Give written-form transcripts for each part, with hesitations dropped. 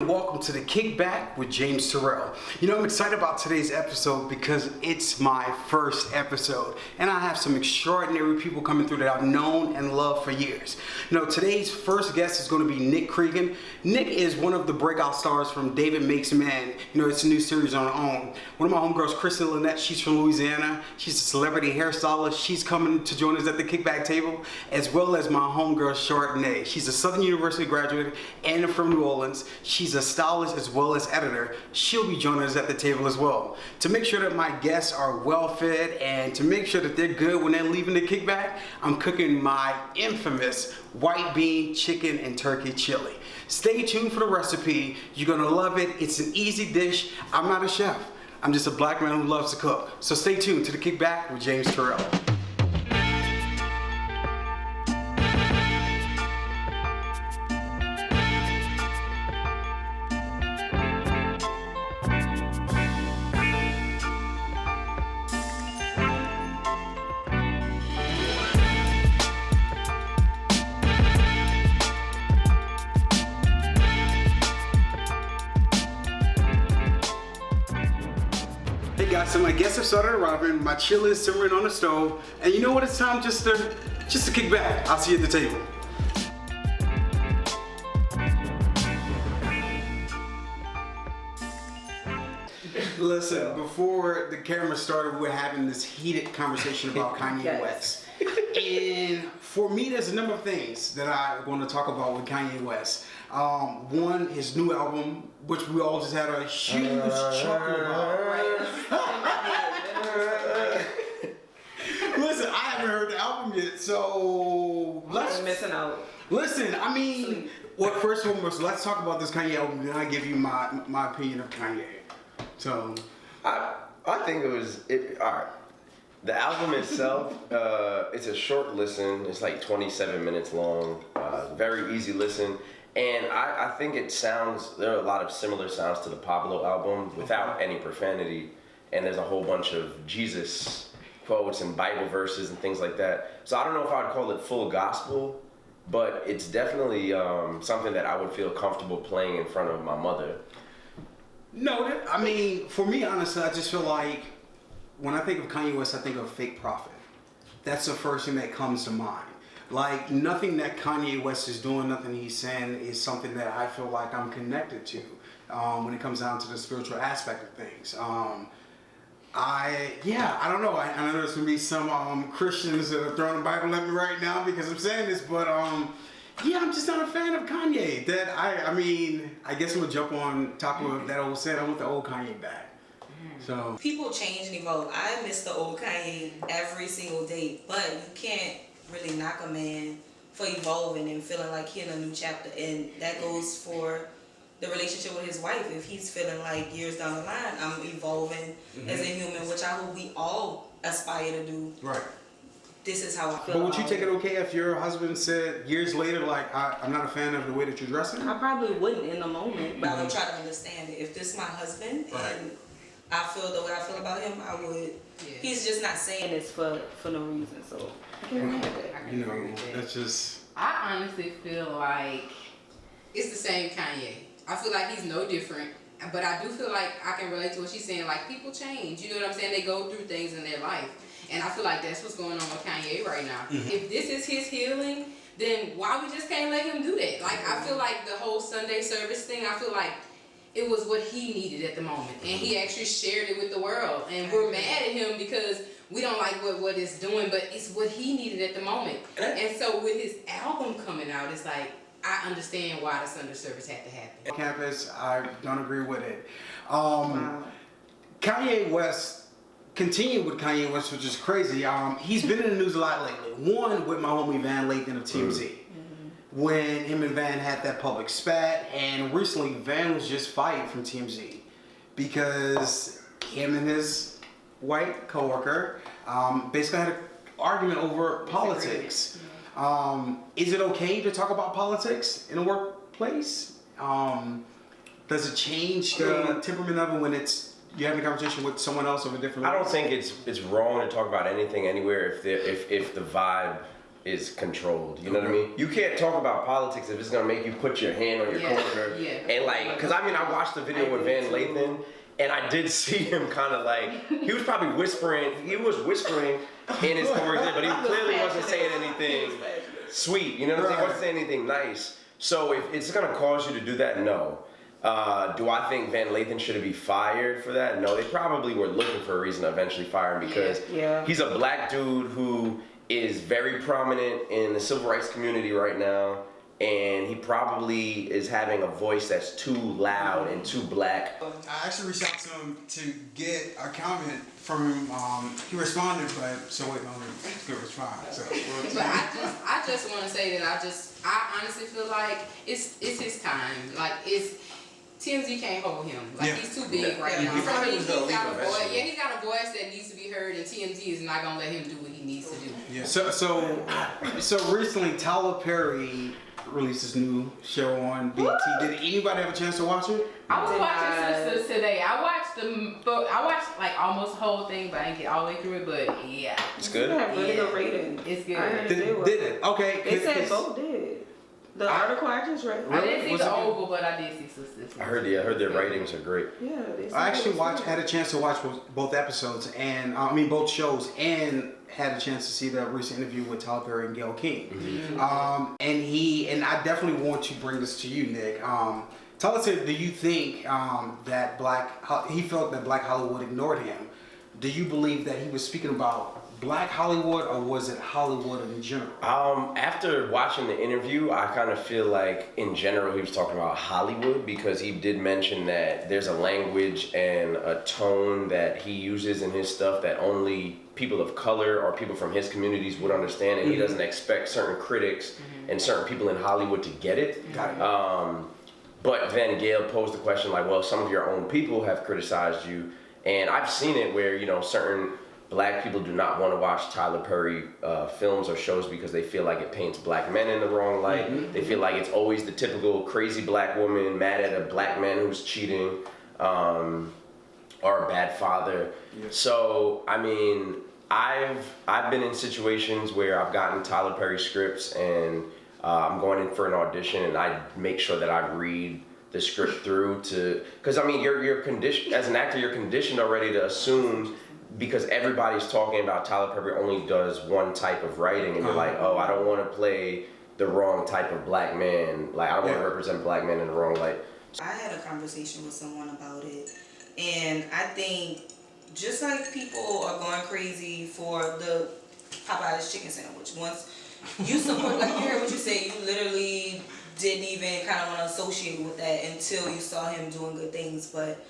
Welcome to the Kickback with James Terrell. You know, I'm excited about today's episode because it's my first episode and I have some extraordinary people coming through that I've known and loved for years. You know, today's first guest is going to be Nick Creegan. Nick is one of the breakout stars from David Makes Man. You know, it's a new series on her own. One of my homegirls, Kristen Lynette, she's from Louisiana. She's a celebrity hairstylist. She's coming to join us at the Kickback table, as well as my homegirl, Chardonnay. She's a Southern University graduate and from New Orleans. She's a stylist as well as editor. She'll be joining us at the table as well. To make sure that my guests are well fed and to make sure that they're good when they're leaving the Kickback, I'm cooking my infamous white bean chicken and turkey chili. Stay tuned for the recipe. You're gonna love it. It's an easy dish. I'm not a chef. I'm just a black man who loves to cook. So stay tuned to the Kickback with James Terrell. So my guests have started arriving, my chili is simmering on the stove, and you know what, it's time just to kick back. I'll see you at the table. Listen, before the camera started, we were having this heated conversation about Kanye West. And for me, there's a number of things that I want to talk about with Kanye West. One, his new album, which we all just had a huge chuckle about. Listen, I haven't heard the album yet, so let's missing out. Listen, I mean, well, first and foremost, let's talk about this Kanye album, and then I give you my opinion of Kanye. So, I think all right. The album itself, it's a short listen. It's like 27 minutes long. Very easy listen. And I think there are a lot of similar sounds to the Pablo album without any profanity. And there's a whole bunch of Jesus quotes and Bible verses and things like that. So I don't know if I'd call it full gospel, but it's definitely something that I would feel comfortable playing in front of my mother. No, I mean, for me, honestly, I just feel like when I think of Kanye West, I think of fake prophet. That's the first thing that comes to mind. Like, nothing that Kanye West is doing, nothing he's saying is something that I feel like I'm connected to when it comes down to the spiritual aspect of things. I don't know. I know there's going to be some Christians that are throwing the Bible at me right now because I'm saying this, but yeah, I'm just not a fan of Kanye. I mean, I guess I'm going to jump on top of that old set. I want the old Kanye back. So people change and evolve. I miss the old Kanye every single day, but you can't really knock a man for evolving and feeling like he in a new chapter, and that goes for the relationship with his wife. If he's feeling like years down the line, I'm evolving as a human, which I hope we all aspire to do. Right. This is how I feel. But would you take it okay if your husband said years later, like, I'm not a fan of the way that you're dressing? I probably wouldn't in the moment, but I would try to understand it. If this is my husband and I feel the way I feel about him, I would. Yeah. He's just not saying this for no reason, so I can't remember that. You know, that's just. I honestly feel like it's the same Kanye. I feel like he's no different, but I do feel like I can relate to what she's saying. Like, people change. You know what I'm saying? They go through things in their life, and I feel like that's what's going on with Kanye right now. Mm-hmm. If this is his healing, then why we just can't let him do that? Like, I feel like the whole Sunday service thing, I feel like it was what he needed at the moment, and he actually shared it with the world. And we're mad at him because we don't like what it's doing, but it's what he needed at the moment. And so with his album coming out, it's like, I understand why the Sunday service had to happen. Campus, I don't agree with it. Kanye West, continue with Kanye West, which is crazy. He's been in the news a lot lately. One, with my homie Van Lathan of TMZ. When him and Van had that public spat, and recently Van was just fired from TMZ because him and his white coworker basically had an argument over politics. Is it okay to talk about politics in a workplace? Does it change the temperament of it when you're having a conversation with someone else of a different race? I don't think it's wrong to talk about anything anywhere if the vibe is controlled. You know what I mean? You can't talk about politics if it's gonna make you put your hand on your shoulder and like, cause I mean, I watched the video with Van Lathan, and I did see him kind of like, he was probably whispering. He was whispering in his conversation, but he clearly wasn't saying anything sweet. You know what I'm saying? He wasn't saying anything nice. So if it's gonna cause you to do that, no. Do I think Van Lathan should be fired for that? No, they probably were looking for a reason to eventually fire him because he's a black dude who is very prominent in the civil rights community right now, and he probably is having a voice that's too loud and too black. I actually reached out to him to get a comment from him. He responded, but so wait, no, he could respond. So. But I just want to say that I honestly feel like it's his time. Like TMZ can't hold him. Like he's too big right now. He's got a voice. Yeah, he's got a voice that needs to be heard, and TMZ is not gonna let him do what he needs to do. Yeah. So recently, Tyler Perry released his new show on BT. Did anybody have a chance to watch it? I was watching Sisters today. I watched like almost the whole thing, but I didn't get all the way through it. But yeah, it's good. It had really good ratings. It's good. Did it? Okay. They said both did. The article I just read. I didn't see the Oval, but I did see Sisters. I heard their ratings are great. Yeah, I actually had a chance to watch both episodes, and both shows, and had a chance to see the recent interview with Tyler Perry and Gayle King. Mm-hmm. And I definitely want to bring this to you, Nick. Tell us, do you think that he felt that Black Hollywood ignored him? Do you believe that he was speaking about Black Hollywood, or was it Hollywood in general? After watching the interview, I kind of feel like in general he was talking about Hollywood, because he did mention that there's a language and a tone that he uses in his stuff that only people of color or people from his communities would understand, and he doesn't expect certain critics and certain people in Hollywood to get it. Got it. But then Gayle posed the question like, well, some of your own people have criticized you, and I've seen it where, certain Black people do not want to watch Tyler Perry films or shows because they feel like it paints black men in the wrong light. They feel like it's always the typical crazy black woman mad at a black man who's cheating, or a bad father. So, I've been in situations where I've gotten Tyler Perry scripts and I'm going in for an audition, and I make sure that I read the script through because you're conditioned as an actor, you're conditioned already to assume, because everybody's talking about Tyler Perry only does one type of writing, and you're like, oh, I don't want to play the wrong type of black man. Like, I don't want to represent black men in the wrong light. I had a conversation with someone about it, and I think just like people are going crazy for the Popeye's chicken sandwich, once you support, like you heard what you say, you literally didn't even kind of want to associate with that until you saw him doing good things, but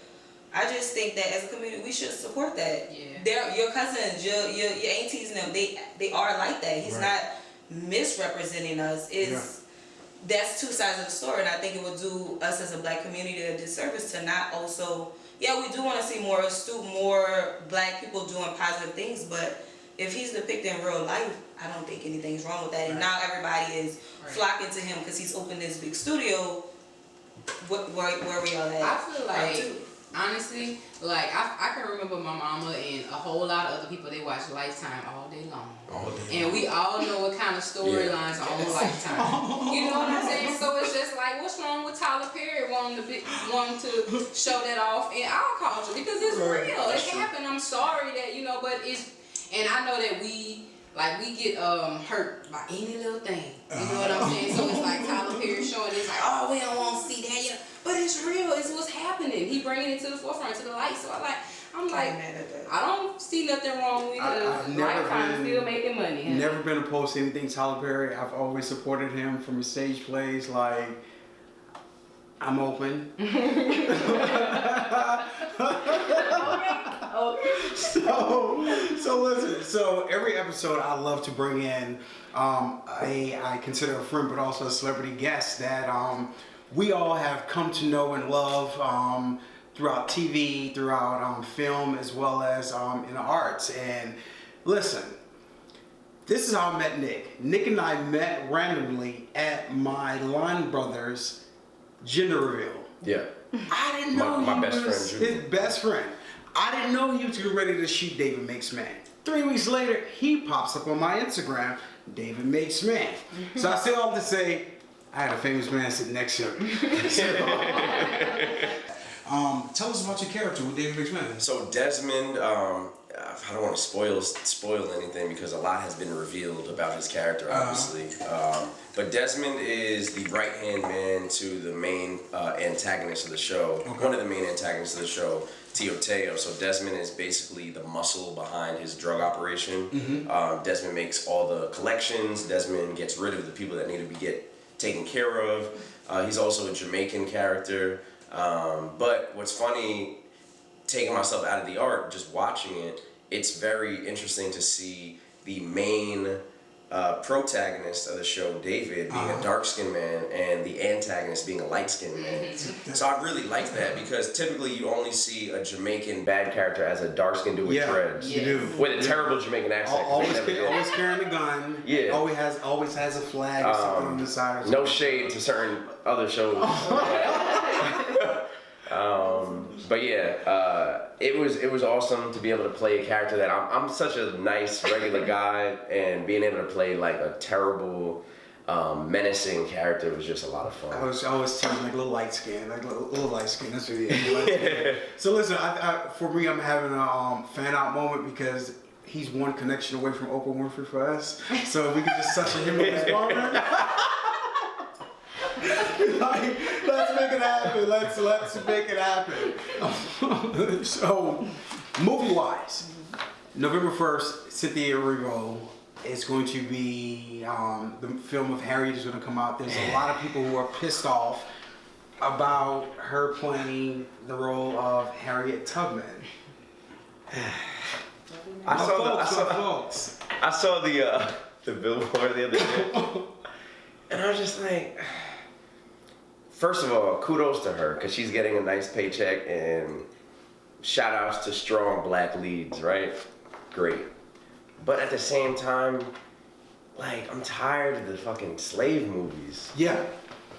I just think that as a community, we should support that. Yeah. Your cousins, your aunties and them, they are like that. He's not misrepresenting us. That's two sides of the story, and I think it would do us as a black community a disservice to not also, we do want to see more astute, more black people doing positive things, but if he's depicting real life, I don't think anything's wrong with that. And now everybody is flocking to him because he's opened this big studio. Where we all at? I feel like, honestly, like I can remember my mama and a whole lot of other people, they watch Lifetime all day long. And we all know what kind of storylines are on Lifetime. You know what I'm saying? So it's just like, what's wrong with Tyler Perry wanting to show that off in our culture? Because it's real. It happened. I'm sorry that, but it's, and I know that we get hurt by any little thing. You know what I'm saying? So it's like Tyler Perry showing this, like, oh, we don't want to see that, But it's real. It's what's happening. He bringing it to the forefront, to the light. So I'm like, I don't see nothing wrong with it. Lifetime still making money. Never been opposed to anything Tyler Perry. I've always supported him from his stage plays. Like, I'm open. So listen. So every episode, I love to bring in I consider a friend, but also a celebrity guest that we all have come to know and love throughout TV, throughout film, as well as in the arts. And listen, this is how I met Nick. Nick and I met randomly at my Line Brothers gender reveal. Yeah. I didn't know my he best was friend, his best friend. I didn't know he was getting ready to shoot David Makes Man. 3 weeks later, he pops up on my Instagram, David Makes Man. So I say all to say, I had a famous man sitting next to him. Tell us about your character with David Makes Man. So Desmond, I don't want to spoil anything because a lot has been revealed about his character, obviously. But Desmond is the right-hand man to the main antagonist of the show, one of the main antagonists of the show, Teo. So Desmond is basically the muscle behind his drug operation. Desmond makes all the collections. Desmond gets rid of the people that need to be taken care of. He's also a Jamaican character. But what's funny, taking myself out of the art, just watching it, it's very interesting to see the main protagonist of the show, David, being a dark-skinned man, and the antagonist being a light-skinned man. So I really like that because typically you only see a Jamaican bad character as a dark-skinned dude with dreads. You do. With a terrible Jamaican accent. Always carrying a gun. Yeah. Always has a flag or something on the side. No shade to certain other shows. But yeah, it was awesome to be able to play a character that I'm such a nice regular guy, and being able to play like a terrible, menacing character was just a lot of fun. I was telling like little light skin, That's what he is. So listen, for me, I'm having a fan out moment because he's one connection away from Oprah Winfrey for us. So if we could just touch him with his partner. Like, let's make it happen. Let's make it happen. So, movie-wise, November 1st, Cynthia Erivo is going to be the film of Harriet is going to come out. There's a lot of people who are pissed off about her playing the role of Harriet Tubman. I saw the billboard the other day, and I was just like. First of all, kudos to her because she's getting a nice paycheck, and shout outs to strong black leads, right? Great. But at the same time, like, I'm tired of the fucking slave movies. Yeah. I'm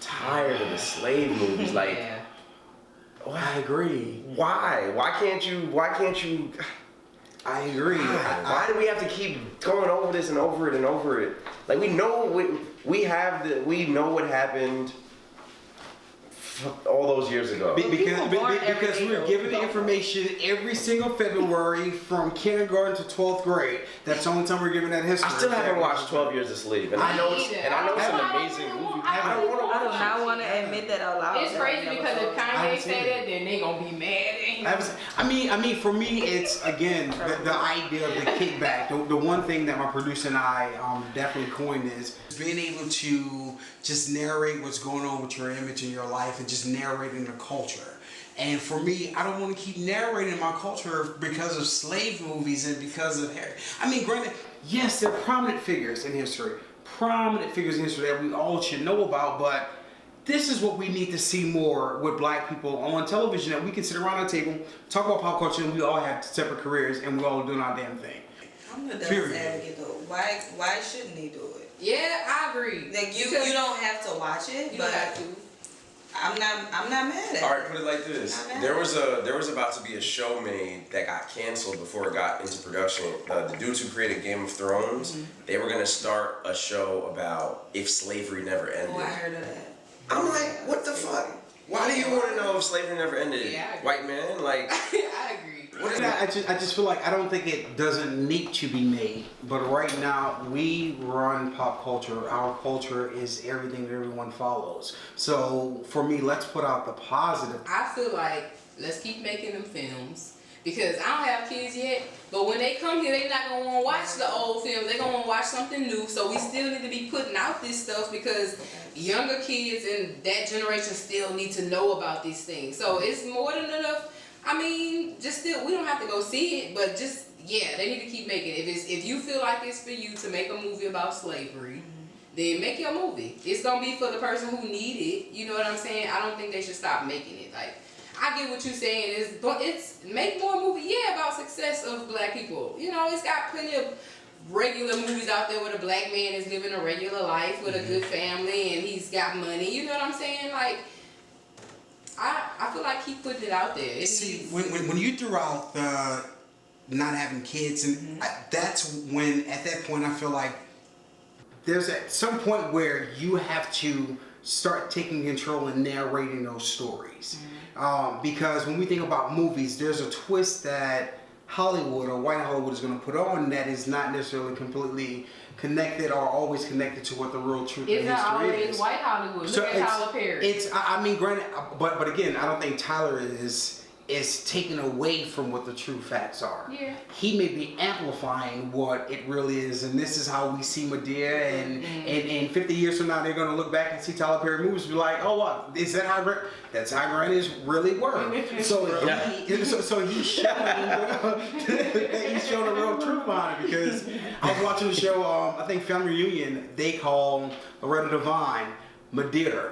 tired of the slave movies. Like, I agree. Why? Why can't you? I agree. Why do we have to keep going over this and over it and over it? Like, we know we know what happened all those years ago. Because we're given the information every single February from kindergarten to 12th grade. That's the only time we're given that history. I still haven't watched 12 Years a Slave, and I know it's an amazing movie. I do not want to admit that out loud. It's crazy because if Kanye say that, then they gonna be mad. I mean, for me, it's again the idea of the kickback. The one thing that my producer and I definitely coined is being able to just narrate what's going on with your image in your life and just narrating the culture. And for me, I don't want to keep narrating my culture because of slave movies and because of Harry. I mean, granted, yes, they're prominent figures in history that we all should know about, but this is what we need to see more with black people on television, that we can sit around the table, talk about pop culture, and we all have separate careers and we're all doing our damn thing. I'm the devil's advocate though. Why shouldn't they do it? Yeah, I agree. Like you don't have to watch it, You but don't have to. I'm not mad at it. All right, put it like this: there was about to be a show made that got canceled before it got into production. The dudes who created Game of Thrones, they were gonna start a show about if slavery never ended. Oh, I heard of that. I'm like, what the fuck? Why do you want to know if slavery never ended? Yeah, White man, like. I agree. I just feel like I don't think it doesn't need to be made, but right now we run pop culture. Our culture is everything that everyone follows. So for me, let's put out the positive. I feel like let's keep making them films because I don't have kids yet, but when they come here, they're not gonna want to watch the old films. They're gonna want to watch something new. So we still need to be putting out this stuff because younger kids and that generation still need to know about these things. So it's more than enough. I mean, just still, we don't have to go see it, but just, yeah, they need to keep making it. If you feel like it's for you to make a movie about slavery, then make your movie. It's going to be for the person who need it. You know what I'm saying? I don't think they should stop making it. Like, I get what you're saying. It's make more movies, about success of black people. You know, it's got plenty of regular movies out there where the black man is living a regular life with a good family and he's got money. You know what I'm saying? Like, I feel like he put it out there. See, when you threw out the not having kids, and that's when, at that point, I feel like there's at some point where you have to start taking control and narrating those stories. Because when we think about movies, there's a twist that Hollywood or white Hollywood is going to put on that is not necessarily completely connected or always connected to what the real truth of history is. It's not always white Hollywood. Look at Tyler Perry. I mean, granted, but again, I don't think Tyler is taken away from what the true facts are. Yeah. He may be amplifying what it really is, and this is how we see Medea, and 50 years from now they're gonna look back and see Tyler Perry movies and be like, oh, what, is that how that's how grannies really were? So he's showing the real truth behind it, because I was watching the show, I think Family Reunion, they call Loretta Devine Medea.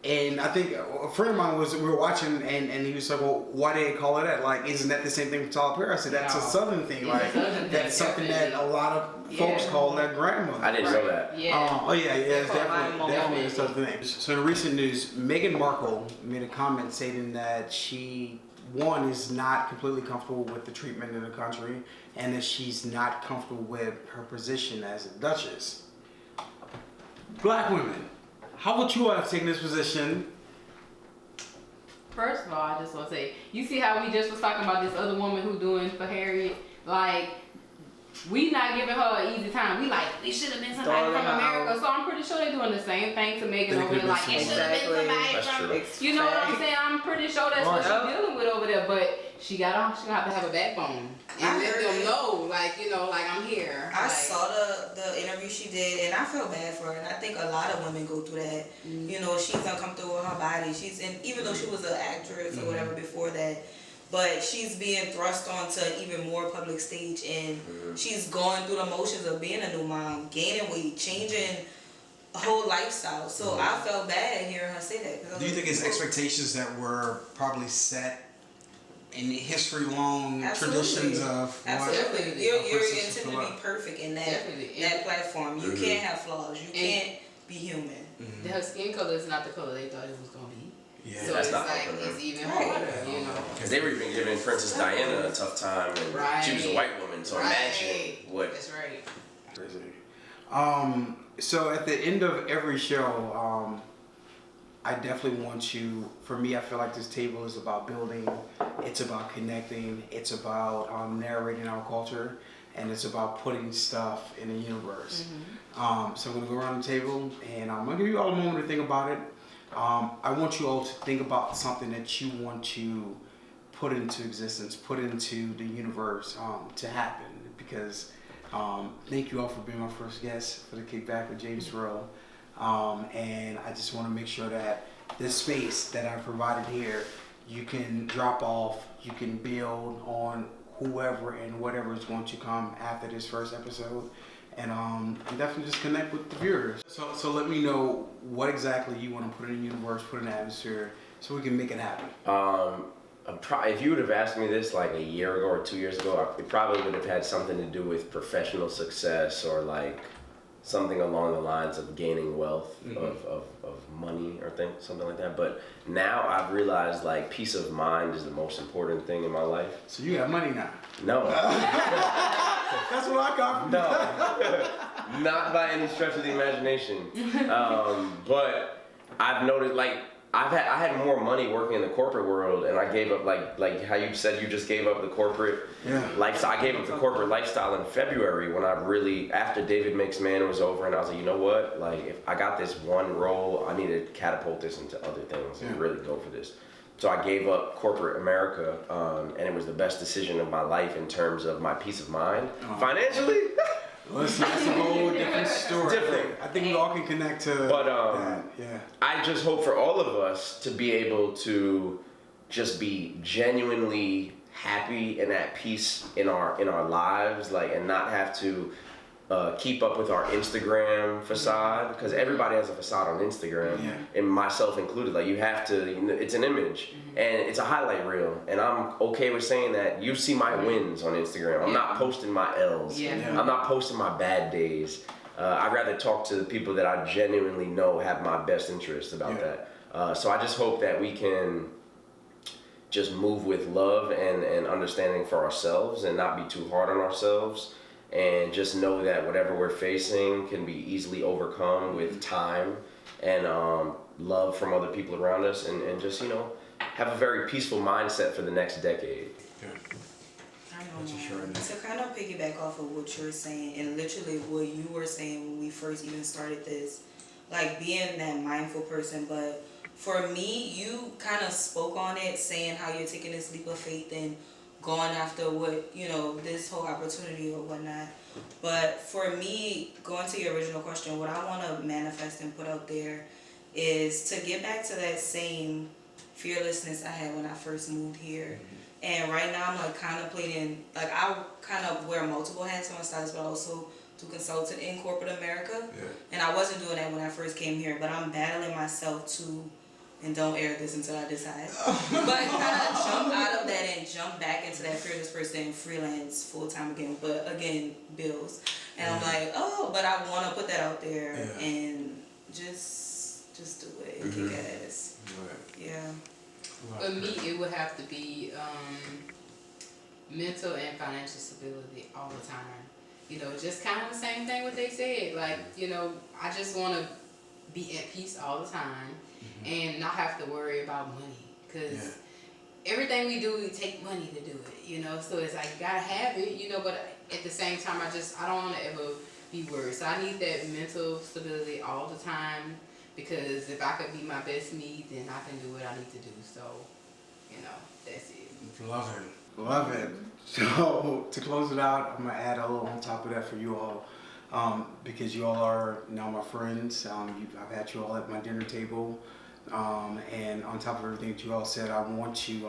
And I think a friend of mine we were watching, and he was like, well, why do they call it that? Like, isn't that the same thing for Tyler Perry? I said, that's a Southern thing. Like, that's something that a lot of folks call their grandmother. I didn't know that. Yeah. It's definitely a Southern thing. So in recent news, Meghan Markle made a comment stating that she, one, is not completely comfortable with the treatment in the country, and that she's not comfortable with her position as a duchess. Black women, how would you have taken this position? First of all, I just want to say, you see how we just was talking about this other woman who doing for Harriet? Like, we not giving her an easy time. We should have been somebody from America. So I'm pretty sure they're doing the same thing to Meghan over there. Like, it should have been somebody from, you know what I'm saying? I'm pretty sure that's what she's dealing with over there. But she gonna have to have a backbone and let them know, like, you know, like, I'm here. I saw the interview she did, and I felt bad for her. And I think a lot of women go through that. You know, she's uncomfortable with her body. Even though she was an actress or whatever before that, but she's being thrust onto even more public stage, and she's going through the motions of being a new mom, gaining weight, changing a whole lifestyle. So I felt bad hearing her say that. Do you think it's expectations that were probably set in the history-long traditions of Absolutely. You're intended to be perfect in that platform. You can't have flaws. You can't be human. Her skin color is not the color they thought it was going to be. Yeah, so that's it's not like, it's even harder, you know. Because they were even giving Princess Diana a tough time, and she was a white woman, so imagine what. That's right. Crazy. So at the end of every show, I definitely want to, for me, I feel like this table is about building, it's about connecting, it's about narrating our culture, and it's about putting stuff in the universe. So I'm going to go around the table, and I'm going to give you all a moment to think about it. I want you all to think about something that you want to put into existence, put into the universe to happen. Because thank you all for being my first guest for the Kickback with James Terrell. And I just want to make sure that this space that I provided here, you can drop off, you can build on whoever and whatever is going to come after this first episode. And definitely just connect with the viewers. So let me know what exactly you want to put in the universe, put in the atmosphere, so we can make it happen. If you would have asked me this like a year ago or 2 years ago, it probably would have had something to do with professional success or like something along the lines of gaining wealth, of money or something like that. But now I've realized like peace of mind is the most important thing in my life. So you have money now? No. That's what I got from No, not by any stretch of the imagination. But I've noticed, like, I had more money working in the corporate world, and I gave up, like how you said you just gave up the corporate lifestyle. I gave up the corporate lifestyle in February when I really, after David Makes Man was over, and I was like, you know what? Like, if I got this one role, I need to catapult this into other things and really go for this. So I gave up corporate America, and it was the best decision of my life in terms of my peace of mind. Financially, that's a whole different story. I think we all can connect to that. Yeah. I just hope for all of us to be able to just be genuinely happy and at peace in our lives, like, and not have to keep up with our Instagram facade, because everybody has a facade on Instagram, and myself included. Like, you have to, it's an image, and it's a highlight reel, and I'm okay with saying that. You see my wins on Instagram. I'm not posting my L's. I'm not posting my bad days. I'd rather talk to the people that I genuinely know have my best interest about that. So I just hope that we can just move with love and understanding for ourselves and not be too hard on ourselves, and just know that whatever we're facing can be easily overcome with time and love from other people around us, and just, you know, have a very peaceful mindset for the next decade. I know, to kind of piggyback off of what you're saying, and literally what you were saying when we first even started this, like being that mindful person. But for me, you kind of spoke on it, saying how you're taking this leap of faith and going after what, you know, this whole opportunity or whatnot. But for me, going to your original question, what I want to manifest and put out there is to get back to that same fearlessness I had when I first moved here. And right now I'm like contemplating, like I kind of wear multiple hats on my stylist, but I also do consultant in corporate America. Yeah. And I wasn't doing that when I first came here, but I'm battling myself to, and don't air this until I decide, but kind of jump out of that and jump back into that fearless person freelance full time again, but again, bills. And I'm like, oh, but I want to put that out there and just do it and kick ass. Yeah. For me, it would have to be mental and financial stability all the time. You know, just kind of the same thing what they said. Like, you know, I just want to be at peace all the time and not have to worry about money. Because everything we do, we take money to do it, you know. So it's like, you got to have it, you know, but at the same time, I don't want to ever be worried. So I need that mental stability all the time. Because if I could be my best me, then I can do what I need to do. So, you know, that's it. Love it. Love it. So, to close it out, I'm going to add a little on top of that for you all. Because you all are now my friends. I've had you all at my dinner table. And on top of everything that you all said, I want to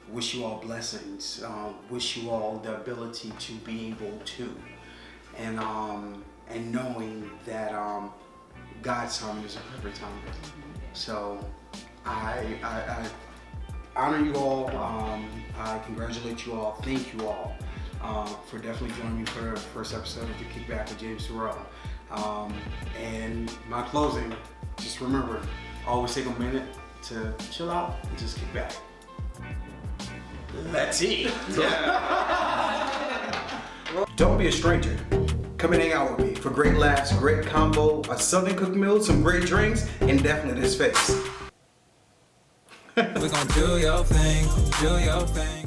wish you all blessings. Wish you all the ability to be able to. And knowing that God's timing is a perfect timing. So I honor you all. I congratulate you all. Thank you all for definitely joining me for the first episode of the Kickback with James Terrell. And my closing, just remember, always take a minute to chill out and just kick back. Let's eat. Don't be a stranger. Come and hang out with me for great laughs, great combo, a Southern cooked meal, some great drinks, and definitely this face. We're gonna do your thing, do your thing.